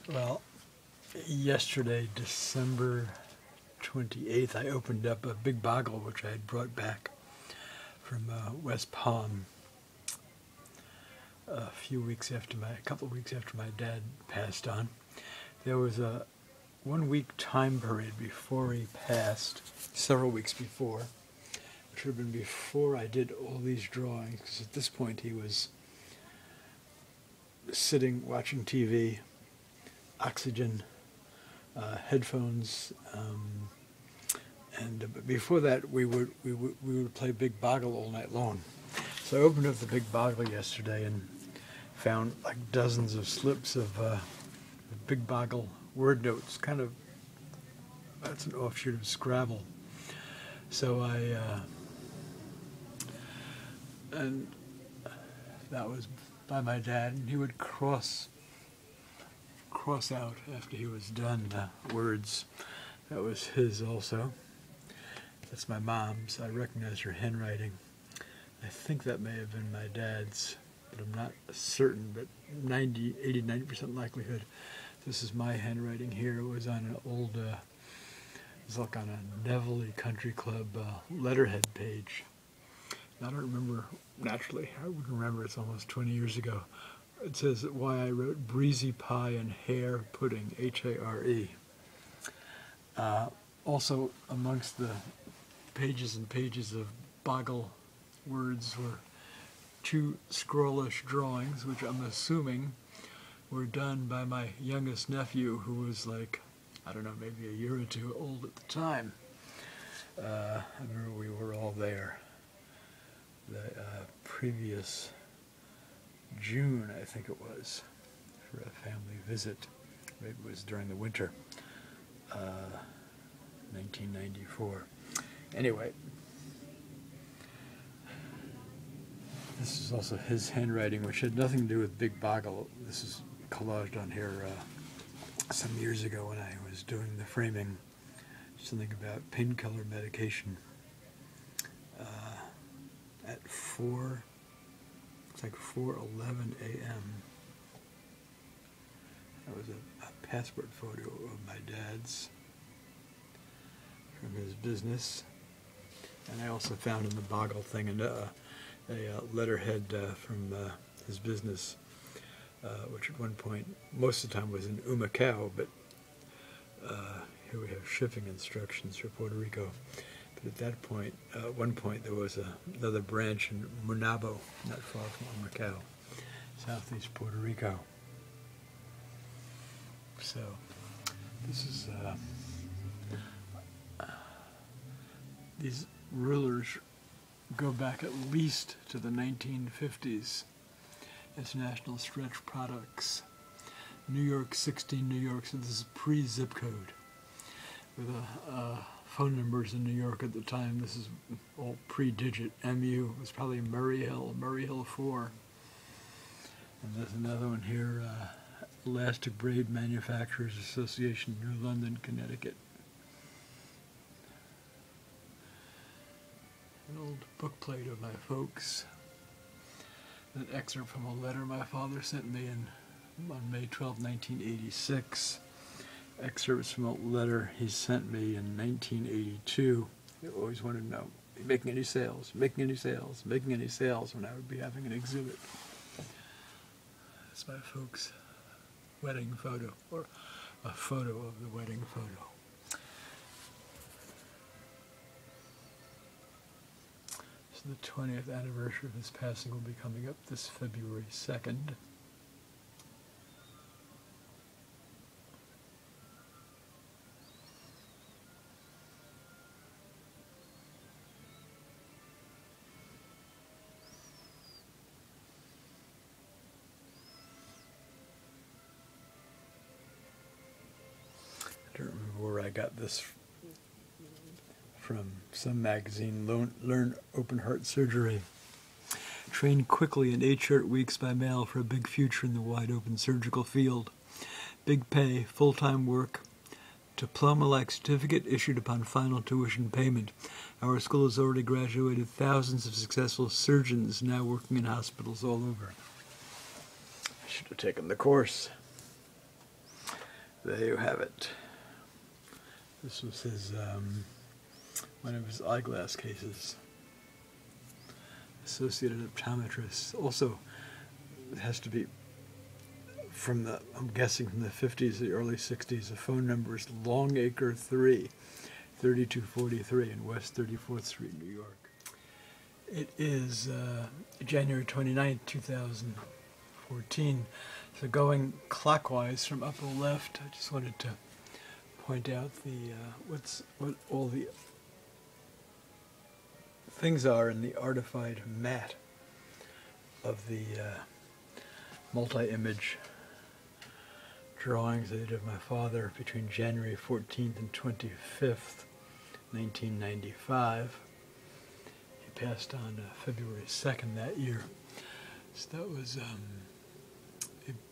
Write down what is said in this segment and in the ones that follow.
Well, yesterday, December 28th, I opened up a big bottle which I had brought back from West Palm a couple of weeks after my dad passed on. There was a 1 week time period before he passed, several weeks before, which would have been before I did all these drawings, because at this point he was sitting watching TV, oxygen, headphones, and before that we would play big boggle all night long. So I opened up the big boggle yesterday and found like dozens of slips of big boggle word notes. That's an offshoot of Scrabble. So and that was by my dad, and he would cross out after he was done words. That was his also. That's my mom's. I recognize her handwriting. I think that may have been my dad's, but I'm not certain, but 90% likelihood. This is my handwriting here. It was on an old, it was like on a Neville Country Club letterhead page. I don't remember, naturally, I would remember, it's almost 20 years ago. It says why I wrote breezy pie and hare pudding, H-A-R-E. Also, amongst the pages and pages of boggle words were two scrollish drawings, which I'm assuming were done by my youngest nephew, who was like, I don't know, maybe a year or two old at the time. I remember we were all there. The previous June, I think it was, for a family visit. Maybe it was during the winter, 1994. Anyway, this is also his handwriting, which had nothing to do with Big Boggle. This is collaged on here some years ago when I was doing the framing. Something about painkiller medication. At 4:11 a.m. That was a passport photo of my dad's from his business. And I also found in the boggle thing a letterhead from his business, which at one point, most of the time was in Macau, but here we have shipping instructions for Puerto Rico. But at that point, one point, there was another branch in Munabo, not far from Macau, southeast Puerto Rico. So, this is, these rulers go back at least to the 1950s as National Stretch products. New York, 16 New York, so this is pre-zip code. With phone numbers in New York at the time, this is all pre-digit. MU was probably Murray Hill 4. And there's another one here, Elastic Braid Manufacturers Association, New London, Connecticut. An old bookplate of my folks. An excerpt from a letter my father sent me on May 12, 1986. Excerpts from a letter he sent me in 1982. He always wanted to know, making any sales, making any sales, making any sales when I would be having an exhibit. That's my folks' wedding photo, or a photo of the wedding photo. So the 20th anniversary of his passing will be coming up this February 2nd. I don't remember where I got this from. Some magazine. Learn open heart surgery. Train quickly in 8 short weeks by mail for a big future in the wide open surgical field. Big pay, full-time work. Diploma-like certificate issued upon final tuition payment. Our school has already graduated thousands of successful surgeons now working in hospitals all over. I should have taken the course. there you have it. This was his, one of his eyeglass cases. Associated optometrist. Also, it has to be from the, I'm guessing from the 50s, the early 60s. The phone number is Longacre 3, 3243 in West 34th Street, New York. It is January 29th, 2014. So going clockwise from upper left, I just wanted to point out the what all the things are in the artified mat of the multi-image drawings I did of my father between January 14th and 25th, 1995. He passed on February 2nd that year. So that was a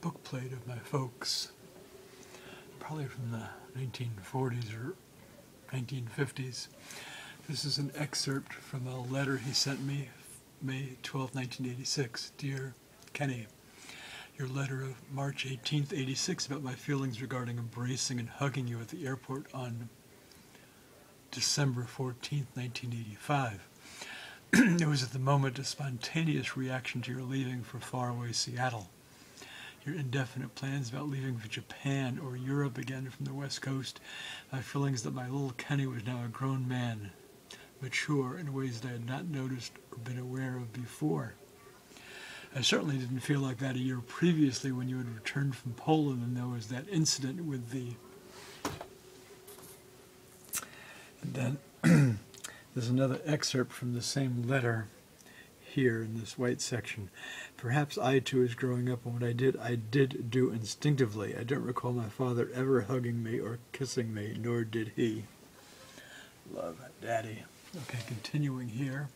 bookplate of my folks, probably from the 1940s or 1950s. This is an excerpt from a letter he sent me May 12, 1986. Dear Kenny, your letter of March 18th, 86 about my feelings regarding embracing and hugging you at the airport on December 14th, 1985. It was at the moment a spontaneous reaction to your leaving for faraway Seattle. Your indefinite plans about leaving for Japan or Europe again from the West Coast, my feelings that my little Kenny was now a grown man, mature in ways that I had not noticed or been aware of before. I certainly didn't feel like that a year previously when you had returned from Poland and there was that incident with the... And then there's another excerpt from the same letter here in this white section. Perhaps I too was growing up, and what I did do instinctively. I don't recall my father ever hugging me or kissing me, nor did he. Love, Daddy. Okay, continuing here.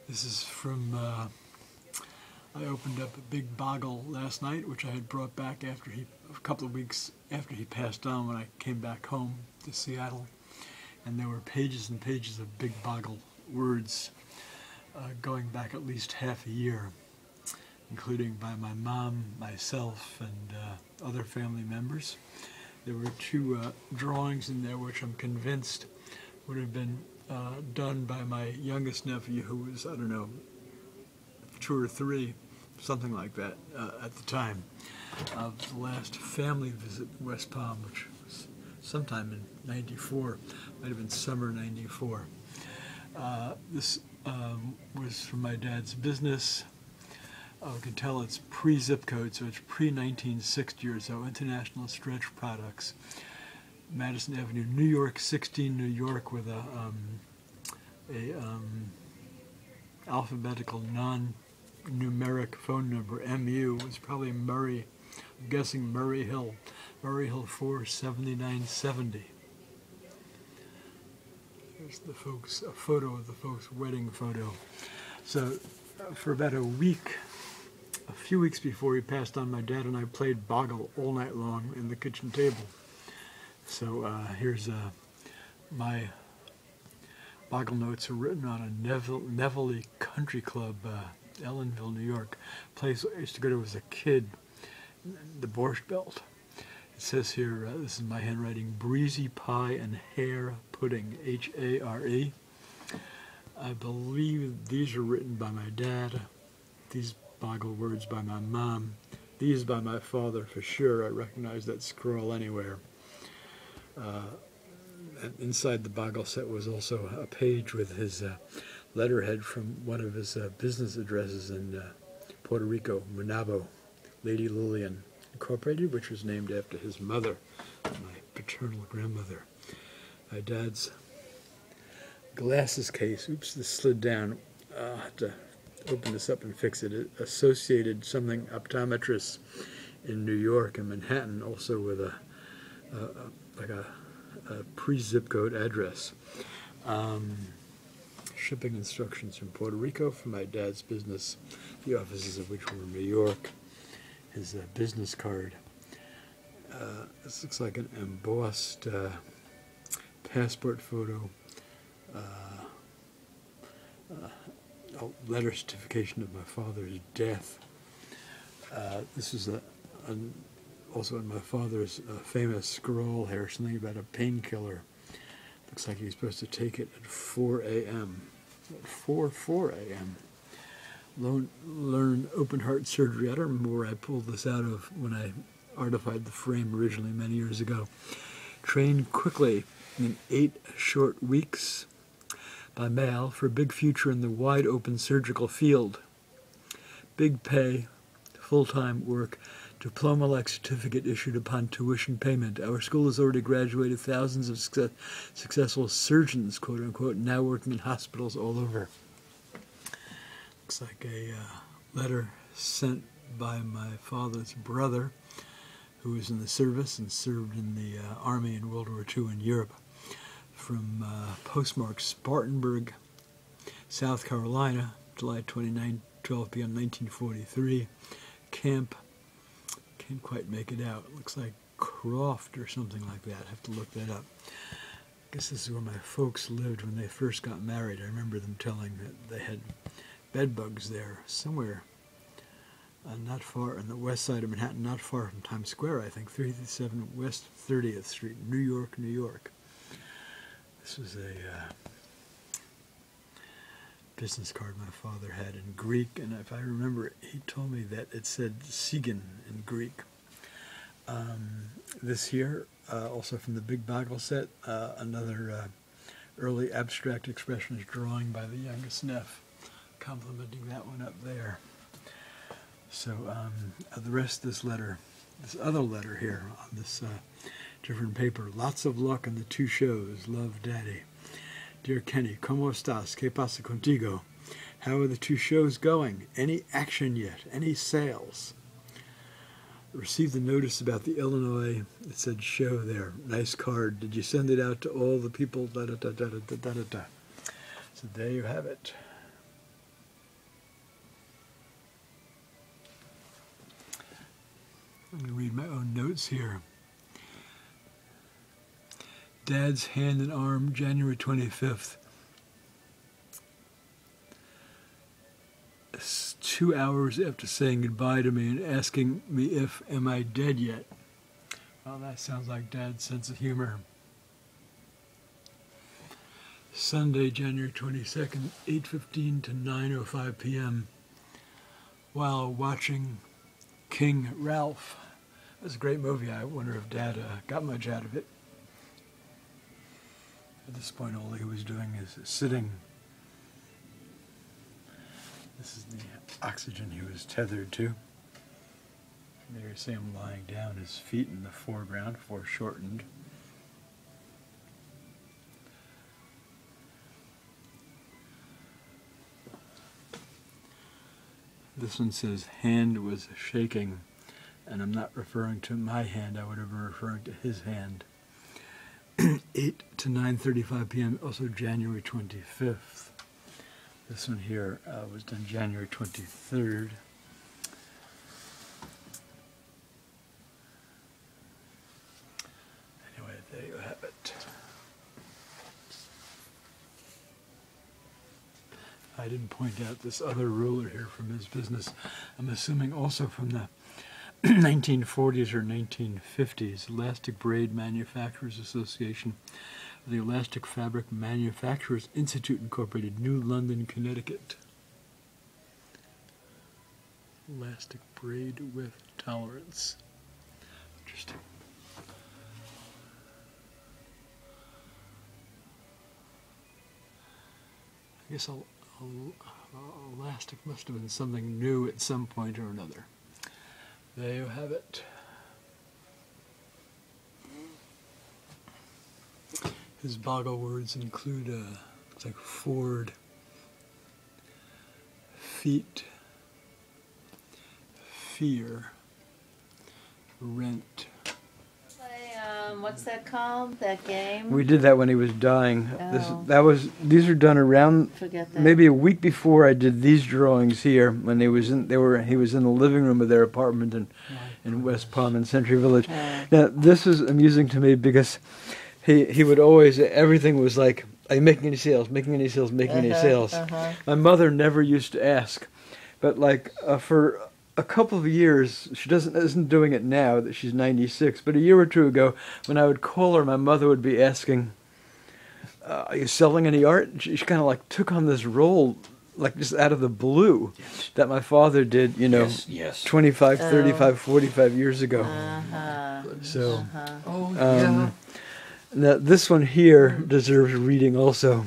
This is from, I opened up a big boggle last night, which I had brought back after a couple of weeks after he passed on when I came back home to Seattle. And there were pages and pages of big boggle words going back at least half a year, including by my mom, myself, and other family members. There were two drawings in there which I'm convinced would have been done by my youngest nephew, who was, I don't know, 2 or 3, something like that, at the time of the last family visit in West Palm, which was sometime in '94, might have been summer '94. This was from my dad's business. You can tell it's pre-zip code, so it's pre-1960 or so. International Stretch Products, Madison Avenue, New York, 16 New York, with a alphabetical non-numeric phone number. MU was probably Murray. I'm guessing Murray Hill 47970. There's the folks, a photo of the folks' wedding photo. So for about a few weeks before he passed on, my dad and I played boggle all night long in the kitchen table. So here's my boggle notes are written on a Neville Country Club, Ellenville, New York, place I used to go to as a kid, the Borscht Belt. It says here, this is my handwriting, breezy pie and hare pudding, H-A-R-E. I believe these are written by my dad, these boggle words by my mom, these by my father for sure. I recognize that scroll anywhere. And inside the boggle set was also a page with his letterhead from one of his business addresses in Puerto Rico, Manabo, Lady Lillian Incorporated, which was named after his mother, my paternal grandmother. My dad's glasses case, oops, this slid down. I'll have to open this up and fix it. It associated something optometrists in New York and Manhattan, also with a pre-zip code address. Shipping instructions from Puerto Rico for my dad's business, the offices of which were in New York. His business card. This looks like an embossed passport photo, a letter certification of my father's death. This is also in my father's famous scroll here, something about a painkiller. Looks like he's supposed to take it at 4 a.m. At 4 a.m. Learn open heart surgery. I don't remember where I pulled this out of when I artified the frame originally many years ago. Train quickly in 8 short weeks by mail for a big future in the wide open surgical field. Big pay, full-time work, diploma-like certificate issued upon tuition payment. Our school has already graduated thousands of successful surgeons, quote-unquote, now working in hospitals all over. Looks like a letter sent by my father's brother, who was in the service and served in the Army in World War II in Europe, from postmark Spartanburg, South Carolina, July 29, 12 p.m. 1943. Camp, can't quite make it out. It looks like Croft or something like that. I have to look that up. I guess this is where my folks lived when they first got married. I remember them telling that they had bed bugs there somewhere. Not far on the west side of Manhattan, not far from Times Square, I think, 337 West 30th Street, New York, New York. This was a business card my father had in Greek, and if I remember, he told me that it said Segan in Greek. This here, also from the Big Bagel set, another early abstract expressionist drawing by the youngest Neff, complimenting that one up there. So the rest of this letter, this other letter here on this different paper, lots of luck on the 2 shows, love Daddy. Dear Kenny, ¿Cómo estás? ¿Qué pasa contigo? How are the 2 shows going? Any action yet? Any sales? Received the notice about the Illinois, it said show there, nice card. Did you send it out to all the people? Da, da, da, da, da, da, da, da. So there you have it. I'm going to read my own notes here. Dad's hand and arm, January 25th. 2 hours after saying goodbye to me and asking me if, am I dead yet? Well, that sounds like Dad's sense of humor. Sunday, January 22nd, 8:15 to 9:05 p.m. While watching King Ralph. It was a great movie. I wonder if Dad got much out of it. At this point, all he was doing is sitting. This is the oxygen he was tethered to. There you see him lying down, his feet in the foreground, foreshortened. This one says, hand was shaking, and I'm not referring to my hand, I would have been referring to his hand. 8 to 9:35 p.m., also January 25th. This one here was done January 23rd. Anyway, there you have it. I didn't point out this other ruler here from his business. I'm assuming also from the 1940s or 1950s, Elastic Braid Manufacturers Association, the Elastic Fabric Manufacturers Institute Incorporated, New London, Connecticut. Elastic braid with tolerance. Interesting. I guess elastic must have been something new at some point or another. There you have it. His boggle words include, looks like Ford, feet, fear, rent. What's that called? That game? We did that when he was dying. Oh. These are done around Forget that. maybe a week before I did these drawings here. When he was in the living room of their apartment in West Palm in Century Village. Oh. Now this is amusing to me because he would always, everything was like, are you making any sales? Making any sales? Making any sales? My mother never used to ask, but like for Mm-hmm. a couple of years, she isn't doing it now that she's 96, but a year or two ago, when I would call her, my mother would be asking, are you selling any art? And she kind of like took on this role, like just out of the blue, Yes. that my father did, you know, Yes, yes. 25, Oh. 35, 45 years ago. Uh-huh. So, Uh-huh. Oh, yeah. now this one here deserves reading also.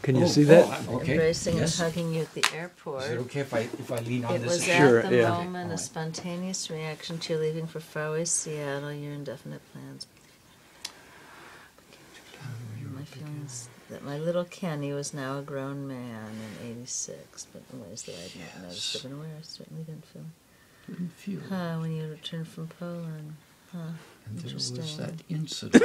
Can you see that? Okay. Embracing Yes. and hugging you at the airport. Is it okay if I lean on It this? was again? Sure, at the yeah. moment All a right. spontaneous reaction to your leaving for faraway Seattle, your indefinite plans. My feelings that my little Kenny was now a grown man in '86, but in ways that I had not noticed or been aware. I certainly didn't feel. Didn't feel it. When you returned from Poland. Huh. And there was Interesting. that incident.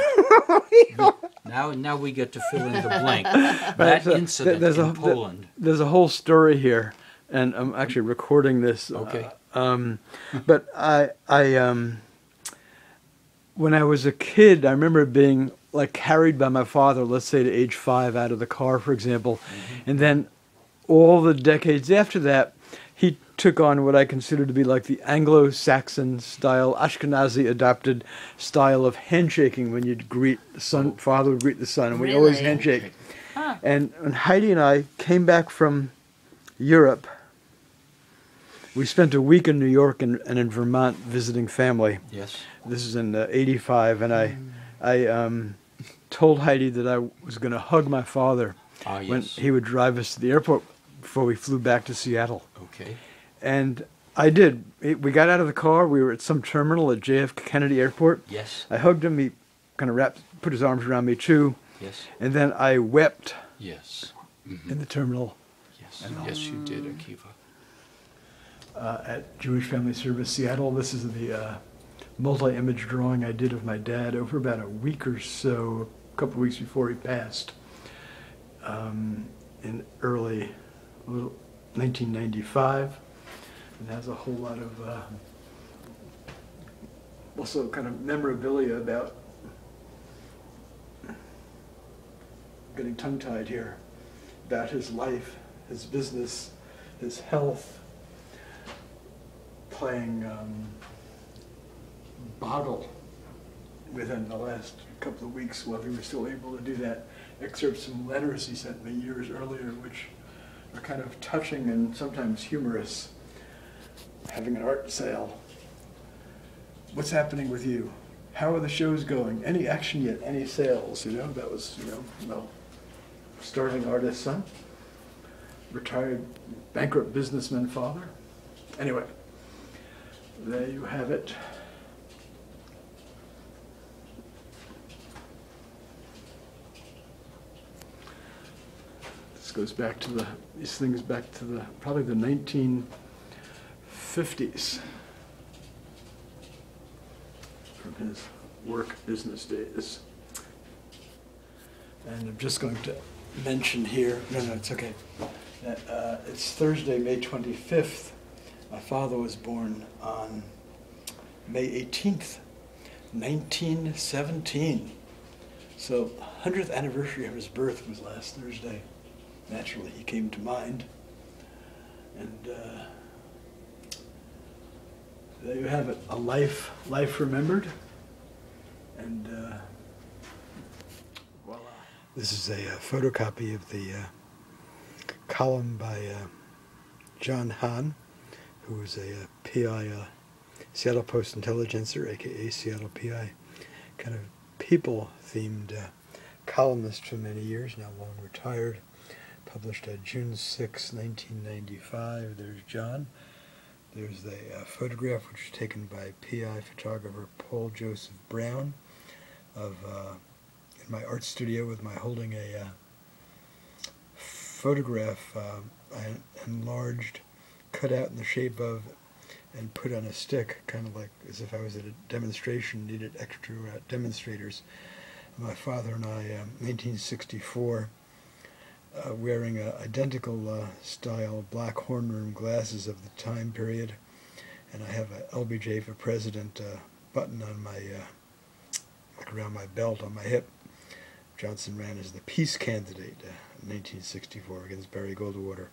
Now we get to fill in the blank. That so incident there's in Poland. There's a whole story here, and I'm actually recording this. Okay. But when I was a kid, I remember being like carried by my father, let's say to age 5, out of the car, for example, and then all the decades after that, he took on what I consider to be like the Anglo-Saxon style, Ashkenazi adopted style of handshaking when you'd greet the son. Father would greet the son, and we always Really? handshake. Huh. And when Heidi and I came back from Europe, we spent a week in New York and in Vermont visiting family. Yes. This is in '85, and I told Heidi that I was going to hug my father Ah, yes. when he would drive us to the airport before we flew back to Seattle. Okay. And I did. We got out of the car. We were at some terminal at JFK Kennedy Airport. Yes. I hugged him. He kind of put his arms around me too. Yes. And then I wept Yes. in the terminal Yes. Yes, you did, Akiva. at Jewish Family Service Seattle. This is the multi-image drawing I did of my dad over about a week or so, a couple of weeks before he passed, in early 1995. It has a whole lot of also kind of memorabilia about getting tongue-tied here, about his life, his business, his health, playing bottle within the last couple of weeks while he was still able to do that. Excerpts from letters he sent me years earlier, which are kind of touching and sometimes humorous. Having an art sale. What's happening with you? How are the shows going? Any action yet? Any sales? You know, that was, well, starving artist son, retired bankrupt businessman father. Anyway, there you have it. This goes back to these things back to probably the 1950s from his work business days. And I'm just going to mention here, no, it's okay, that it's Thursday, May 25th. My father was born on May 18th, 1917. So 100th anniversary of his birth was last Thursday. Naturally, he came to mind. And there you have it, a life remembered. And voila. This is a photocopy of the column by Jon Hahn, who was a PI, Seattle Post Intelligencer, aka Seattle PI, kind of people-themed columnist for many years, now long retired. Published June 6, 1995. There's John. There's the photograph which was taken by PI photographer Paul Joseph Brown of in my art studio with my holding a photograph I enlarged, cut out in the shape of, and put on a stick, kind of like as if I was at a demonstration, needed extra demonstrators. My father and I, 1964, wearing identical style black horn-rimmed glasses of the time period, and I have a LBJ for President button on my, like around my belt on my hip. Johnson ran as the peace candidate in 1964 against Barry Goldwater.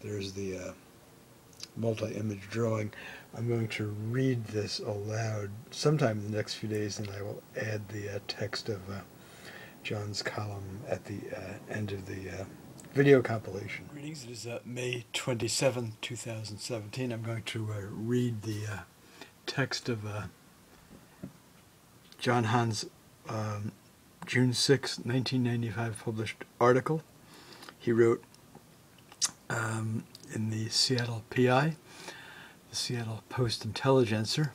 There's the multi-image drawing. I'm going to read this aloud sometime in the next few days, and I will add the text of Jon's column at the end of the video compilation. Greetings, it is May 27th, 2017. I'm going to read the text of Jon Hahn's June 6, 1995 published article. He wrote in the Seattle PI, the Seattle Post-Intelligencer.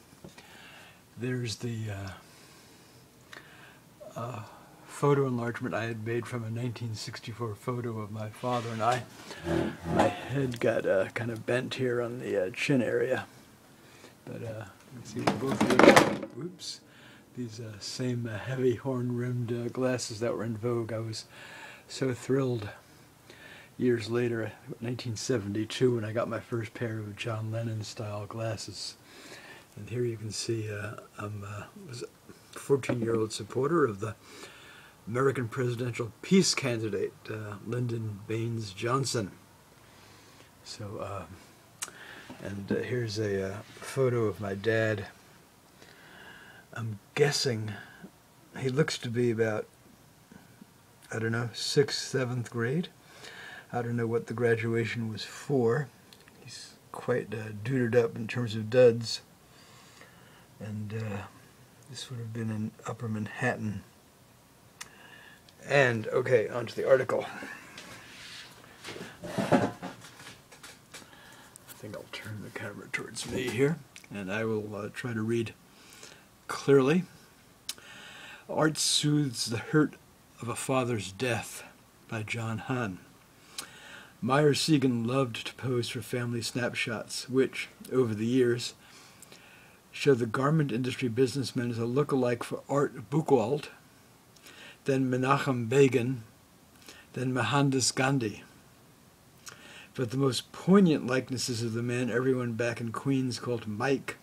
There's the photo enlargement I had made from a 1964 photo of my father and I. My head got kind of bent here on the chin area, but you can see we both wear, whoops, these same heavy horn-rimmed glasses that were in vogue. I was so thrilled years later, 1972, when I got my first pair of John Lennon-style glasses. And here you can see I was a 14-year-old supporter of the American presidential peace candidate, Lyndon Baines Johnson. So, and here's a photo of my dad. I'm guessing he looks to be about, I don't know, 6th, 7th grade. I don't know what the graduation was for. He's quite dudered up in terms of duds. And this would have been in Upper Manhattan. And, okay, on to the article. I think I'll turn the camera towards me here, and I will try to read clearly. Art Soothes the Hurt of a Father's Death by Jon Hahn. Meyer Segan loved to pose for family snapshots, which, over the years, show the garment industry businessman as a look-alike for Art Buchwald, then Menachem Begin, then Mohandas Gandhi. But the most poignant likenesses of the man everyone back in Queens called Mike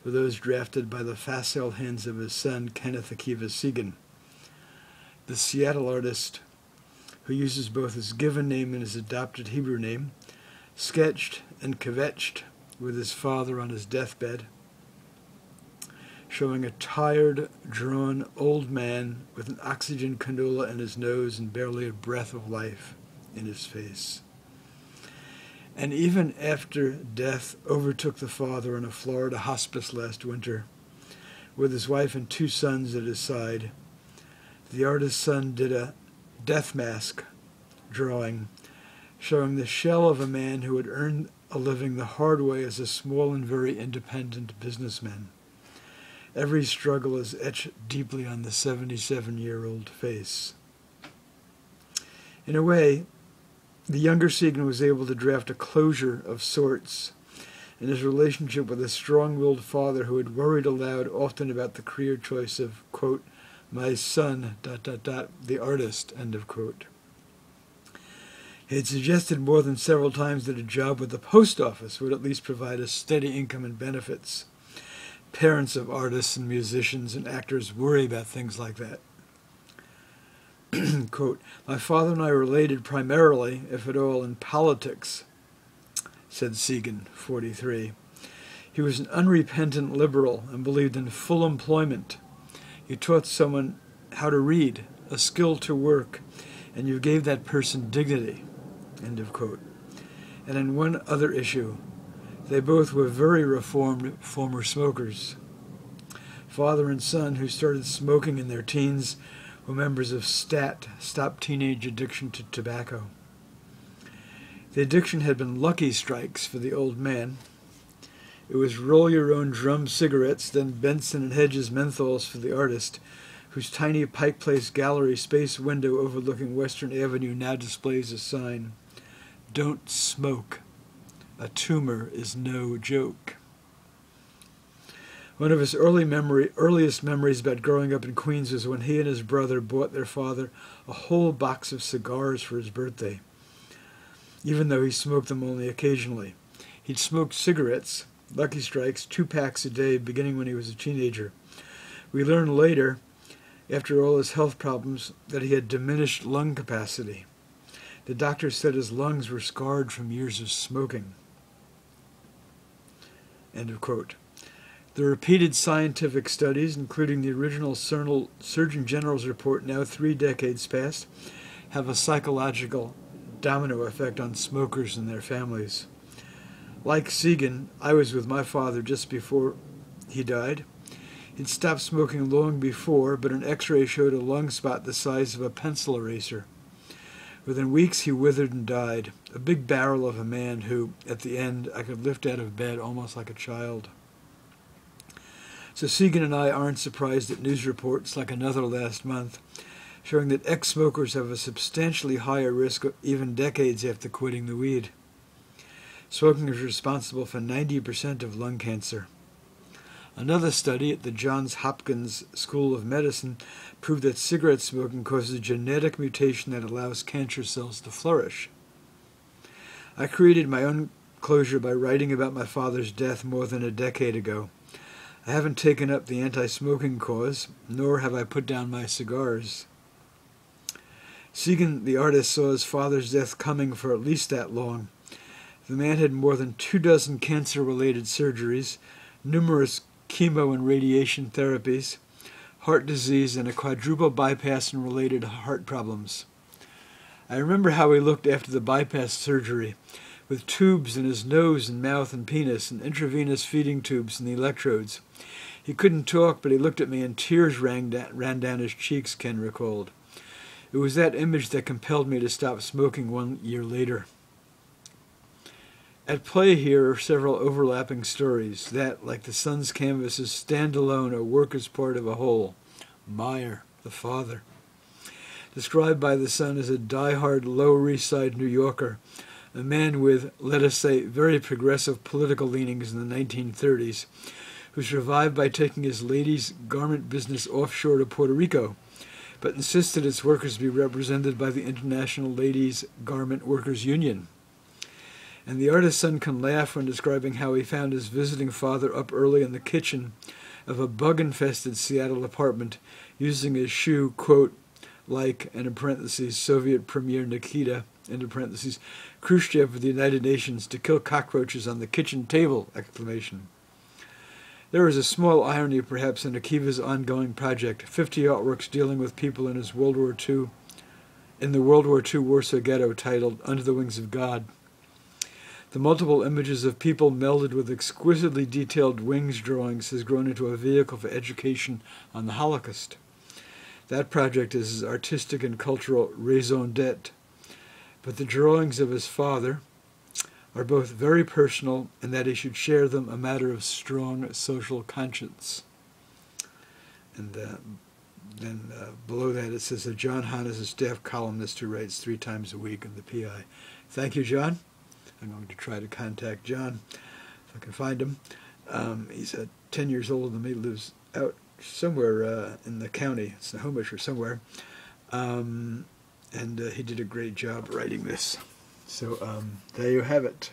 were those drafted by the facile hands of his son, Kenneth Akiva Segan. The Seattle artist, who uses both his given name and his adopted Hebrew name, sketched and kvetched with his father on his deathbed, showing a tired, drawn old man with an oxygen cannula in his nose and barely a breath of life in his face. And even after death overtook the father in a Florida hospice last winter, with his wife and 2 sons at his side, the artist's son did a death mask drawing showing the shell of a man who had earned a living the hard way as a small and very independent businessman. Every struggle is etched deeply on the 77-year-old face. In a way, the younger Segan was able to draft a closure of sorts in his relationship with a strong-willed father who had worried aloud often about the career choice of, quote, my son, ... the artist, end of quote. He had suggested more than several times that a job with the post office would at least provide a steady income and benefits. Parents of artists and musicians and actors worry about things like that. Quote, my father and I related primarily, if at all, in politics, said Segan, 43. He was an unrepentant liberal and believed in full employment. You taught someone how to read, a skill to work, and you gave that person dignity, end of quote. And in one other issue, they both were very reformed former smokers. Father and son, who started smoking in their teens, were members of STAT, Stop Teenage Addiction to Tobacco. The addiction had been lucky strikes for the old man. It was roll your own drum cigarettes, then Benson and Hedges menthols for the artist, whose tiny Pike Place gallery space window overlooking Western Avenue now displays a sign, don't smoke. A tumor is no joke. One of his earliest memories about growing up in Queens was when he and his brother bought their father a whole box of cigars for his birthday, even though he smoked them only occasionally. He'd smoked cigarettes, Lucky Strikes, 2 packs a day, beginning when he was a teenager. We learned later, after all his health problems, that he had diminished lung capacity. The doctor said his lungs were scarred from years of smoking. End of quote. The repeated scientific studies, including the original Surgeon General's report now 3 decades past, have a psychological domino effect on smokers and their families. Like Segan, I was with my father just before he died. He'd stopped smoking long before, but an x-ray showed a lung spot the size of a pencil eraser. Within weeks, he withered and died, a big barrel of a man who, at the end, I could lift out of bed almost like a child. So Segan and I aren't surprised at news reports like another last month, showing that ex-smokers have a substantially higher risk even decades after quitting the weed. Smoking is responsible for 90% of lung cancer. Another study at the Johns Hopkins School of Medicine proved that cigarette smoking causes a genetic mutation that allows cancer cells to flourish. I created my own closure by writing about my father's death more than a decade ago. I haven't taken up the anti-smoking cause, nor have I put down my cigars. Segan, the artist, saw his father's death coming for at least that long. The man had more than 24 cancer-related surgeries, numerous chemo and radiation therapies, heart disease, and a quadruple bypass and related heart problems. I remember how he looked after the bypass surgery, with tubes in his nose and mouth and penis, and intravenous feeding tubes and the electrodes. He couldn't talk, but he looked at me and tears ran down his cheeks, Ken recalled. It was that image that compelled me to stop smoking 1 year later. At play here are several overlapping stories that, like the son's canvases, stand alone or work as part of a whole. Meyer, the father, described by the son as a die-hard Lower East Side New Yorker, a man with, let us say, very progressive political leanings in the 1930s, who survived by taking his ladies' garment business offshore to Puerto Rico, but insisted its workers be represented by the International Ladies' Garment Workers Union. And the artist's son can laugh when describing how he found his visiting father up early in the kitchen of a bug-infested Seattle apartment, using his shoe, quote, like, and in parentheses, Soviet Premier Nikita, into parentheses, Khrushchev of the United Nations to kill cockroaches on the kitchen table, exclamation. There is a small irony, perhaps, in Akiva's ongoing project, 50 artworks dealing with people in the World War II Warsaw Ghetto, titled Under the Wings of God. The multiple images of people melded with exquisitely detailed wings drawings has grown into a vehicle for education on the Holocaust. That project is his artistic and cultural raison d'etre. But the drawings of his father are both very personal, and that he should share them a matter of strong social conscience. And then below that it says that Jon Hahn is a staff columnist who writes 3 times a week in the PI. Thank you, Jon. I'm going to try to contact Jon if I can find him. He's 10 years older than me, lives out somewhere in the county, Snohomish or somewhere. And he did a great job writing this. So there you have it.